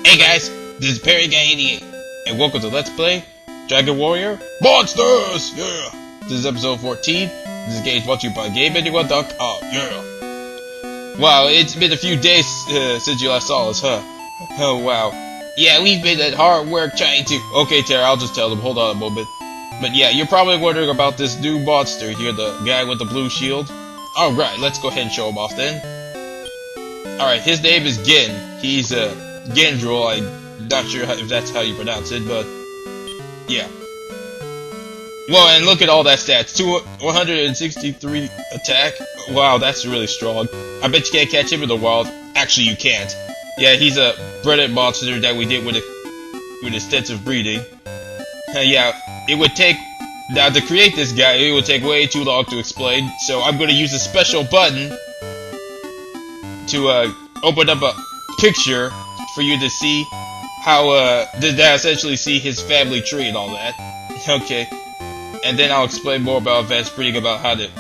Hey guys, this is Perry Guy 88, and welcome to Let's Play Dragon Warrior Monsters! Yeah! This is episode 14. This is game brought to you by GameAnyone.com. Yeah! Wow, it's been a few days since you last saw us, huh? Oh wow. Yeah, we've been at hard work trying to... Okay, Tara, I'll just tell them. Hold on a moment. But yeah, you're probably wondering about this new monster here, the guy with the blue shield. Alright, let's go ahead and show him off then. Alright, his name is Gin. He's Gendril. I'm not sure if that's how you pronounce it, but yeah. Well, and look at all that stats. 163 attack. Wow, that's really strong. I bet you can't catch him in the wild. Actually, you can't. Yeah, he's a bred monster that we did with extensive breeding. Yeah, it would take... Now, to create this guy, it would take way too long to explain, so I'm going to use a special button to open up a picture for you to see how, to essentially see his family tree and all that. Okay. And then I'll explain more about advanced breeding, about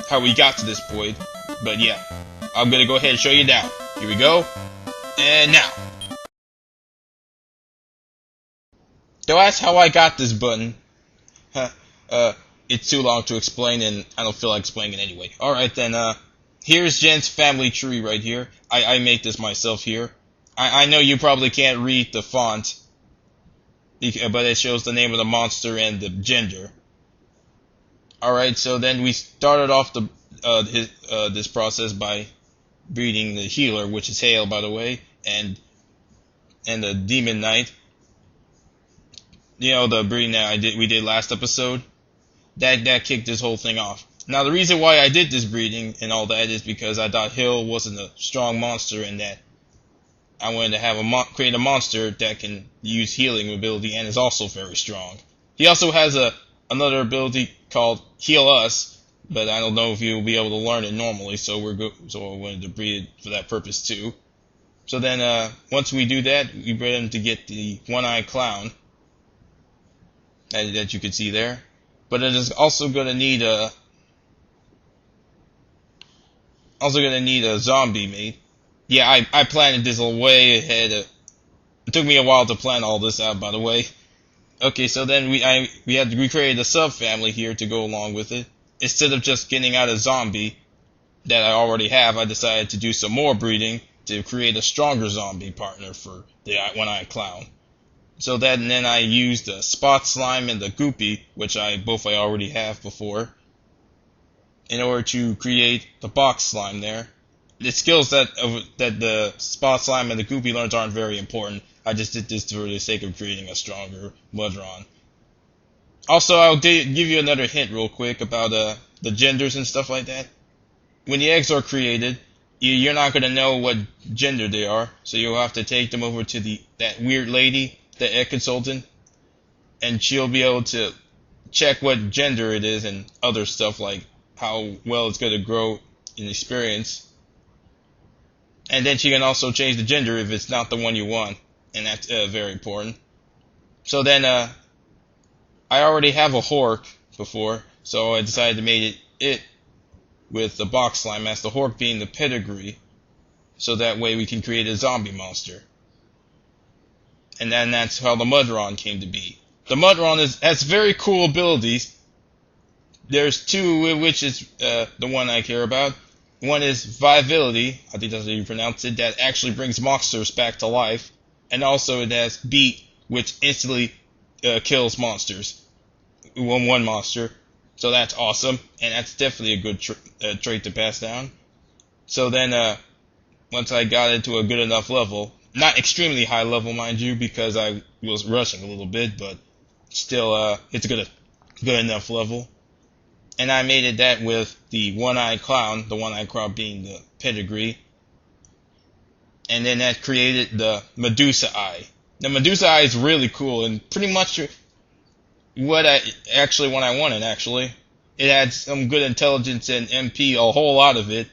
how we got to this point. But yeah, I'm going to go ahead and show you now. Here we go. And now. Don't ask how I got this button. It's too long to explain, and I don't feel like explaining it anyway. Alright then, here's Jen's family tree right here. I make this myself here. I know you probably can't read the font, but it shows the name of the monster and the gender. Alright, so then we started off this process by breeding the healer, which is Hale, by the way, and the Demon Knight. You know, the breeding that we did last episode? That kicked this whole thing off. Now, the reason why I did this breeding and all that is because I thought Hill wasn't a strong monster, and that I wanted to have create a monster that can use healing ability and is also very strong. He also has another ability called Heal Us, but I don't know if you'll be able to learn it normally, so I wanted to breed it for that purpose too. So then, once we do that, we breed him to get the one-eyed clown that you can see there. But it is also going to need a zombie mate. Yeah, I planned this way ahead. It took me a while to plan all this out, by the way. Okay, so then we created a sub-family here to go along with it. Instead of just getting out a zombie that I already have, I decided to do some more breeding to create a stronger zombie partner for the one-eyed clown. So then I used the Spot Slime and the Goopy, which I already have before, in order to create the Box Slime there. The skills that the Spot Slime and the Goopy learns aren't very important. I just did this for the sake of creating a stronger Mudron. Also, I'll give you another hint real quick about the genders and stuff like that. When the eggs are created, you're not going to know what gender they are, so you'll have to take them over to that weird lady, the egg consultant, and she'll be able to check what gender it is and other stuff like how well it's going to grow in experience. And then she can also change the gender if it's not the one you want, and that's very important. So then I already have a Hork before, so I decided to make it with the Box Slime, as the Hork being the pedigree, so that way we can create a zombie monster. And then that's how the Mudron came to be. The Mudron has very cool abilities. There's two, which is the one I care about. One is Viability, I think that's how you pronounce it, that actually brings monsters back to life. And also it has Beat, which instantly kills monsters. One monster. So that's awesome, and that's definitely a good trait to pass down. So then, once I got it to a good enough level, not extremely high level, mind you, because I was rushing a little bit, but still, it's a good enough level. And I made it that with the one-eyed clown, the one-eyed clown being the pedigree. And then that created the Medusa Eye. The Medusa Eye is really cool, and pretty much what I wanted, actually. It had some good intelligence and MP, a whole lot of it.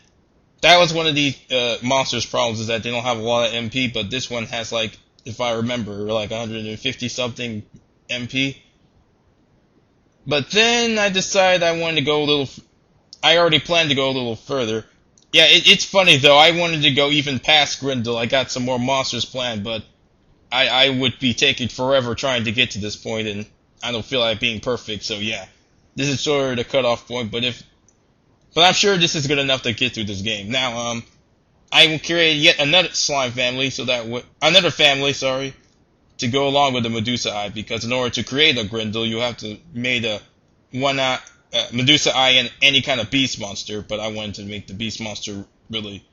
That was one of the monsters' problems, is that they don't have a lot of MP, but this one has, like, if I remember, like 150 something MP. But then I decided I wanted to go I already planned to go a little further. Yeah, it's funny though, I wanted to go even past Grindel. I got some more monsters planned, but I would be taking forever trying to get to this point, and I don't feel like being perfect. So yeah, this is sort of the cutoff point. But I'm sure this is good enough to get through this game. Now, I will create yet another slime family, another family, sorry, to go along with the Medusa Eye, because in order to create a Grendel, you have to make a Medusa Eye and any kind of beast monster. But I wanted to make the beast monster really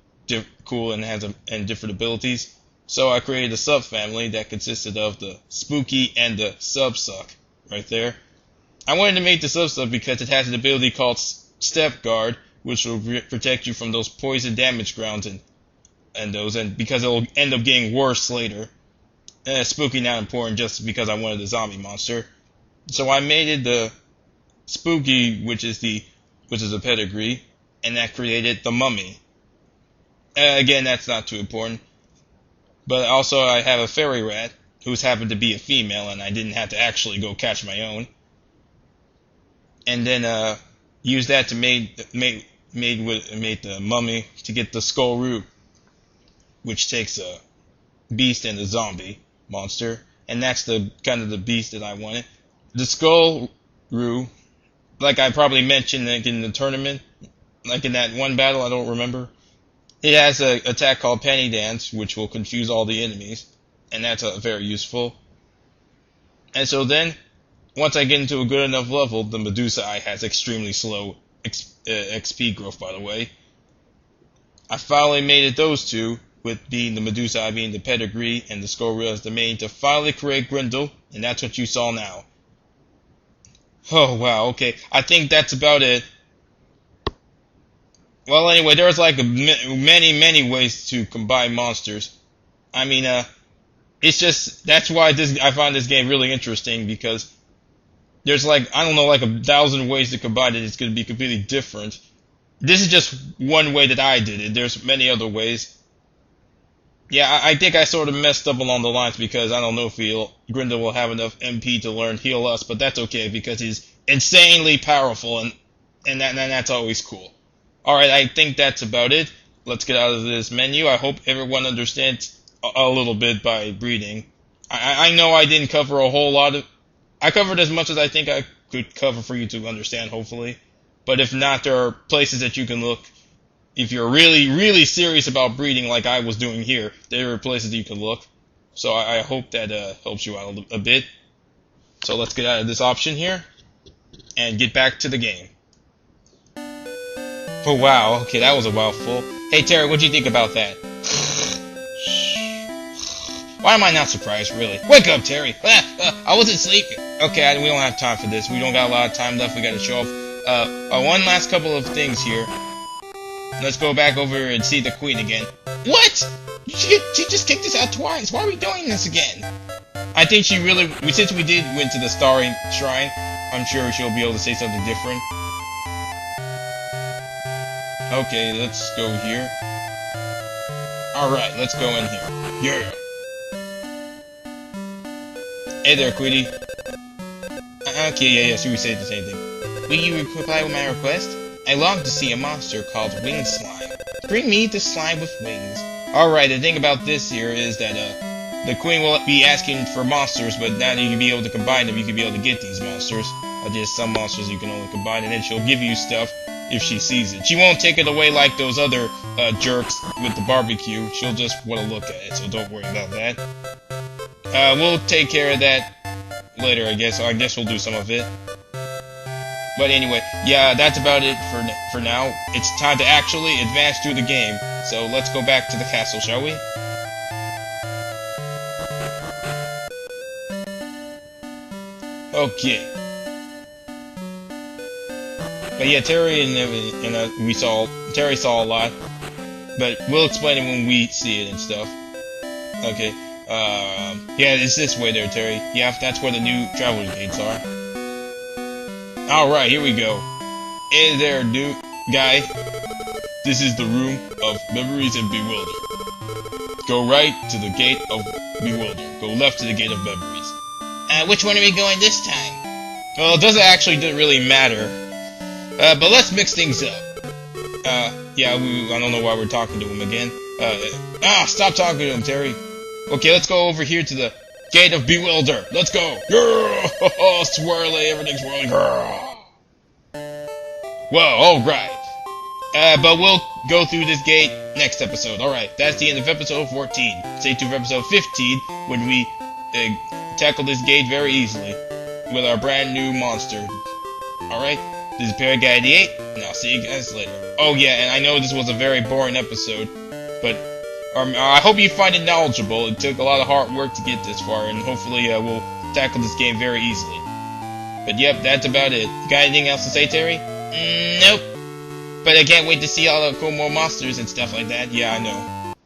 cool and and different abilities. So I created a sub-family that consisted of the Spooky and the Sub-Suck, right there. I wanted to make the Sub-Suck because it has an ability called Step Guard, which will protect you from those poison damage grounds and because it will end up getting worse later. Spooky not important just because I wanted a zombie monster. So I made it the Spooky, which is a pedigree, and that created the Mummy. Again, that's not too important. But also I have a fairy rat, who's happened to be a female, and I didn't have to actually go catch my own. And then use that to make the Mummy to get the Skull Root, which takes a beast and a zombie monster, and that's the kind of the beast that I wanted. The Skull Root, like I probably mentioned like in the tournament, like in that one battle, I don't remember. It has an attack called Penny Dance, which will confuse all the enemies, and that's very useful. And so then, once I get into a good enough level, the Medusa Eye has extremely slow XP growth, by the way. I finally made it those two, with being the Medusa Eye being the pedigree and the Skull Root as the main, to finally create Grendel, and that's what you saw now. Oh wow, okay, I think that's about it. Well, anyway, there's like many ways to combine monsters. I mean, it's just, that's why I find this game really interesting, because there's like, I don't know, like 1,000 ways to combine it. It's going to be completely different. This is just one way that I did it. There's many other ways. Yeah, I think I sort of messed up along the lines, because I don't know if Grendel will have enough MP to learn Heal Us, but that's okay, because he's insanely powerful, and that's always cool. Alright, I think that's about it. Let's get out of this menu. I hope everyone understands a little bit by breeding. I know I didn't cover a whole lot of... I covered as much as I think I could cover for you to understand, hopefully. But if not, there are places that you can look. If you're really serious about breeding like I was doing here, there are places you can look. So I hope that helps you out a bit. So let's get out of this option here and get back to the game. Oh wow, okay, that was a mouthful. Hey Terry, what'd you think about that? Why am I not surprised, really? Wake up, Terry! I wasn't sleeping. Okay, we don't have time for this. We don't got a lot of time left. We gotta show off one last couple of things here. Let's go back over and see the Queen again. What? She just kicked us out twice. Why are we doing this again? I think since we went to the Starry Shrine, I'm sure she'll be able to say something different. Okay, let's go here. Alright, let's go in here. Yeah! Hey there, Queenie. Okay, yeah, she would say the same thing. Will you reply with my request? I long to see a monster called Winged Slime. Bring me the slime with wings. Alright, the thing about this here is that, the Queen will be asking for monsters, but now that you can be able to combine them, you can be able to get these monsters. Just some monsters you can only combine, and then she'll give you stuff if she sees it. She won't take it away like those other jerks with the barbecue. She'll just want to look at it, so don't worry about that. We'll take care of that later, I guess. I guess we'll do some of it. But anyway, yeah, that's about it for now. It's time to actually advance through the game. So let's go back to the castle, shall we? Okay. But yeah, Terry Terry saw a lot, but we'll explain it when we see it and stuff. Okay, yeah, it's this way there, Terry. Yeah, that's where the new traveler's gates are. Alright, here we go. Hey there, new guy. This is the room of memories and bewilder. Go right to the gate of bewilder. Go left to the gate of memories. Which one are we going this time? Well, it doesn't actually really matter. But let's mix things up. Yeah, I don't know why we're talking to him again. Stop talking to him, Terry. Okay, let's go over here to the Gate of Bewilder. Let's go. Grrr! Swirly, everything's swirling. Grrr! Whoa, alright. But we'll go through this gate next episode. Alright, that's the end of episode 14. Stay tuned for episode 15 when we tackle this gate very easily with our brand new monster. Alright, this is Paraguy88, and I'll see you guys later. Oh yeah, and I know this was a very boring episode, but I hope you find it knowledgeable. It took a lot of hard work to get this far, and hopefully we'll tackle this game very easily. But yep, that's about it. You got anything else to say, Terry? Nope. But I can't wait to see all the cool more monsters and stuff like that. Yeah, I know.